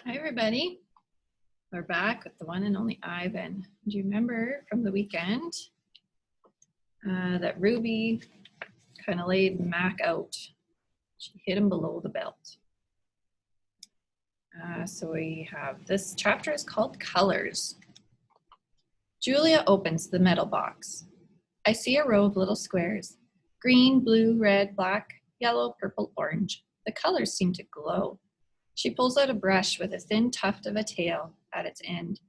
Hi, everybody. We're back with the one and only Ivan. Do you remember from the weekend that Ruby kind of laid Mac out? She hit him below the belt. So we have this chapter is called Colors. Julia opens the metal box. I see a row of little squares: green, blue, red, black, yellow, purple, orange. The colors seem to glow. She pulls out a brush with a thin tuft of a tail at its end.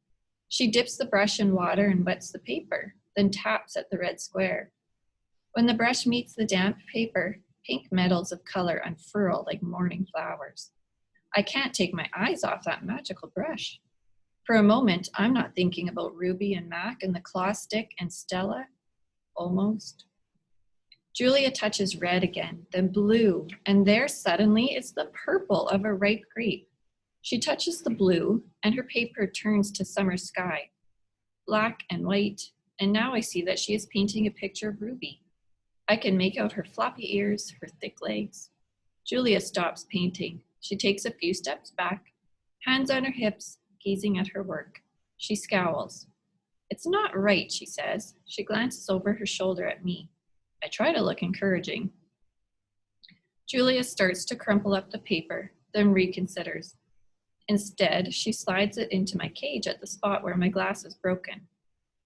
She dips the brush in water and wets the paper, then taps at the red square. When the brush meets the damp paper, pink metals of color unfurl like morning flowers. I can't take my eyes off that magical brush. For a moment, I'm not thinking about Ruby and Mac and the claw stick and Stella. Almost. Julia touches red again, then blue, and there suddenly is the purple of a ripe grape. She touches the blue, and her paper turns to summer sky, black and white, and now I see that she is painting a picture of Ruby. I can make out her floppy ears, her thick legs. Julia stops painting. She takes a few steps back, hands on her hips, gazing at her work. She scowls. "It's not right," she says. She glances over her shoulder at me. I try to look encouraging. Julia starts to crumple up the paper, then reconsiders. Instead, she slides it into my cage at the spot where my glass is broken.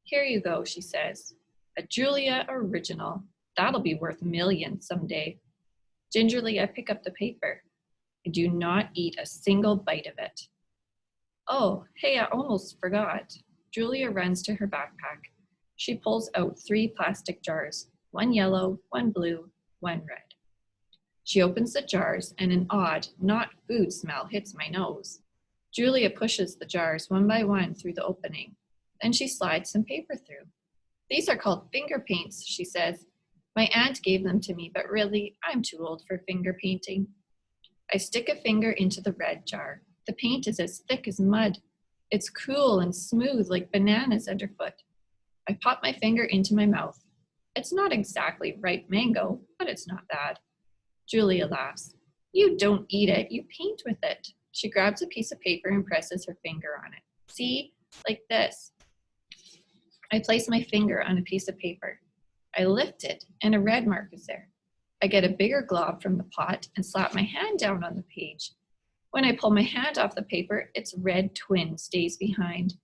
"Here you go," she says. "A Julia original. That'll be worth millions someday." Gingerly, I pick up the paper. I do not eat a single bite of it. "Oh, hey, I almost forgot." Julia runs to her backpack. She pulls out 3 plastic jars. One yellow, one blue, one red. She opens the jars and an odd, not food smell hits my nose. Julia pushes the jars one by one through the opening. Then she slides some paper through. "These are called finger paints," she says. "My aunt gave them to me, but really, I'm too old for finger painting." I stick a finger into the red jar. The paint is as thick as mud. It's cool and smooth like bananas underfoot. I pop my finger into my mouth. It's not exactly ripe mango, but it's not bad. Julia laughs. "You don't eat it, you paint with it." She grabs a piece of paper and presses her finger on it. "See? Like this." I place my finger on a piece of paper. I lift it, and a red mark is there. I get a bigger glob from the pot and slap my hand down on the page. When I pull my hand off the paper, its red twin stays behind.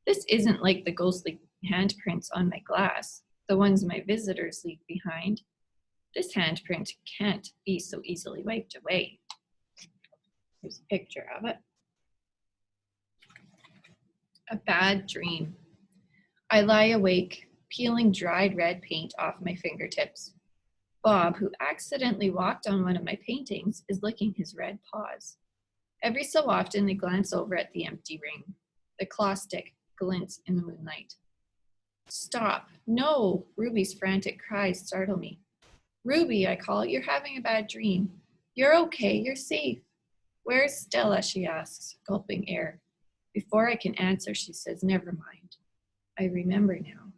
This isn't like the ghostly handprints on my glass, the ones my visitors leave behind. This handprint can't be so easily wiped away. Here's a picture of it. A bad dream. I lie awake, peeling dried red paint off my fingertips. Bob, who accidentally walked on one of my paintings, is licking his red paws. Every so often, I glance over at the empty ring. The claw stick glints in the moonlight. "Stop. No!" Ruby's frantic cries startle me. "Ruby," I call, "you're having a bad dream." "You're okay. You're safe." "Where's Stella?" she asks, gulping air. Before I can answer, she says, "Never mind." I remember now.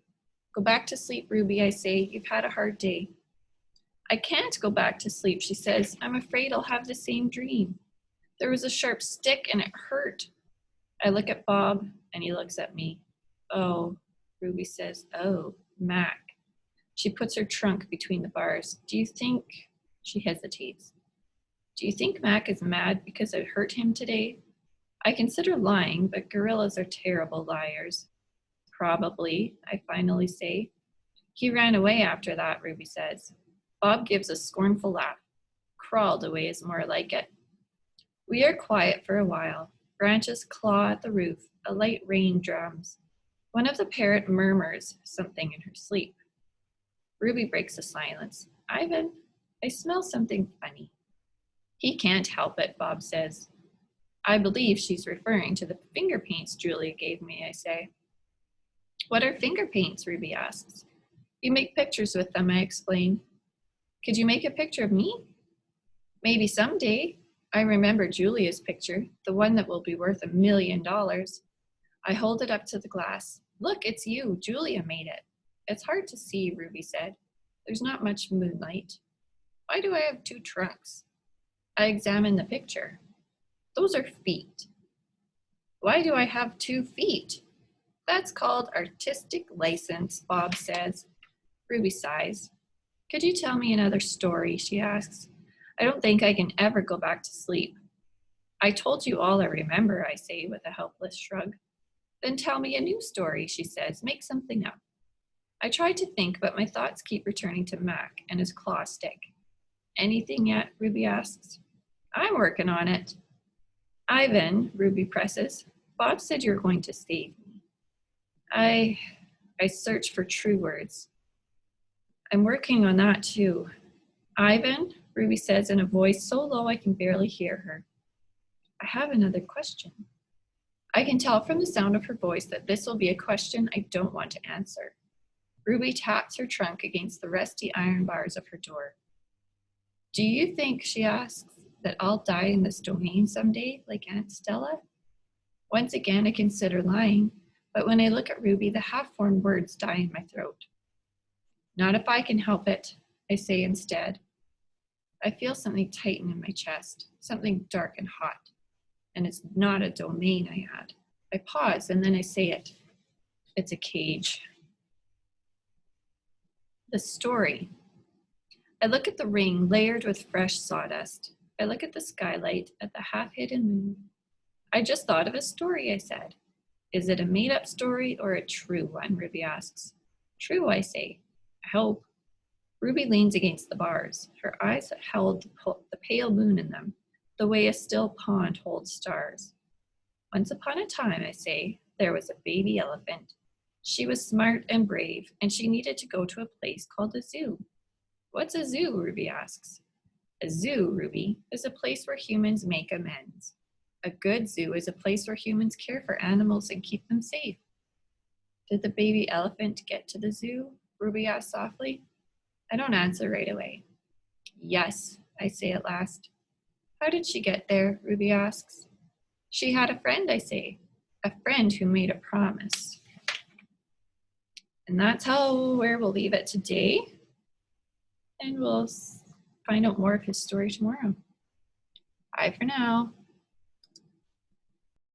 "Go back to sleep, Ruby," I say. "You've had a hard day." "I can't go back to sleep," she says. "I'm afraid I'll have the same dream. There was a sharp stick and it hurt." I look at Bob and he looks at me. "Oh," Ruby says. "Oh, Mac." She puts her trunk between the bars. "Do you think," she hesitates, "do you think Mac is mad because I hurt him today?" I consider lying, but gorillas are terrible liars. "Probably," I finally say. "He ran away after that," Ruby says. Bob gives a scornful laugh. "Crawled away is more like it." We are quiet for a while. Branches claw at the roof. A light rain drums. One of the parrot murmurs something in her sleep. Ruby breaks the silence. "Ivan, I smell something funny." "He can't help it," Bob says. "I believe she's referring to the finger paints Julia gave me," I say. "What are finger paints?" Ruby asks. "You make pictures with them," I explain. "Could you make a picture of me?" "Maybe someday." I remember Julia's picture, the one that will be worth $1 million. I hold it up to the glass. "Look, it's you. Julia made it." "It's hard to see," Ruby said. "There's not much moonlight." "Why do I have 2 trunks?" I examine the picture. "Those are feet." Why do I have 2 feet? That's called artistic license, Bob says. Ruby sighs. Could you tell me another story, she asks. I don't think I can ever go back to sleep. I told you all I remember, I say with a helpless shrug. Then tell me a new story, she says. Make something up. I try to think, but my thoughts keep returning to Mac and his claw stick. Anything yet? Ruby asks. I'm working on it. Ivan, Ruby presses. Bob said you're going to save me. I search for true words. I'm working on that too. Ivan, Ruby says in a voice so low I can barely hear her. I have another question. I can tell from the sound of her voice that this will be a question I don't want to answer. Ruby taps her trunk against the rusty iron bars of her door. Do you think, she asks, that I'll die in this domain someday, like Aunt Stella? Once again, I consider lying, but when I look at Ruby, the half-formed words die in my throat. Not if I can help it, I say instead. I feel something tighten in my chest, something dark and hot, and it's not a domain I had. I pause, and then I say it. It's a cage. The story. I look at the ring layered with fresh sawdust. I look at the skylight, at the half-hidden moon. I just thought of a story, I said. Is it a made-up story or a true one, Ruby asks. True, I say. I hope. Ruby leans against the bars. Her eyes held the pale moon in them, the way a still pond holds stars. Once upon a time, I say, there was a baby elephant. She was smart and brave, and she needed to go to a place called a zoo. What's a zoo? Ruby asks. A zoo, Ruby, is a place where humans make amends. A good zoo is a place where humans care for animals and keep them safe. Did the baby elephant get to the zoo? Ruby asks softly. I don't answer right away. Yes, I say at last. How did she get there? Ruby asks. She had a friend, I say. A friend who made a promise. And that's where we'll leave it today. And we'll find out more of his story tomorrow. Bye for now.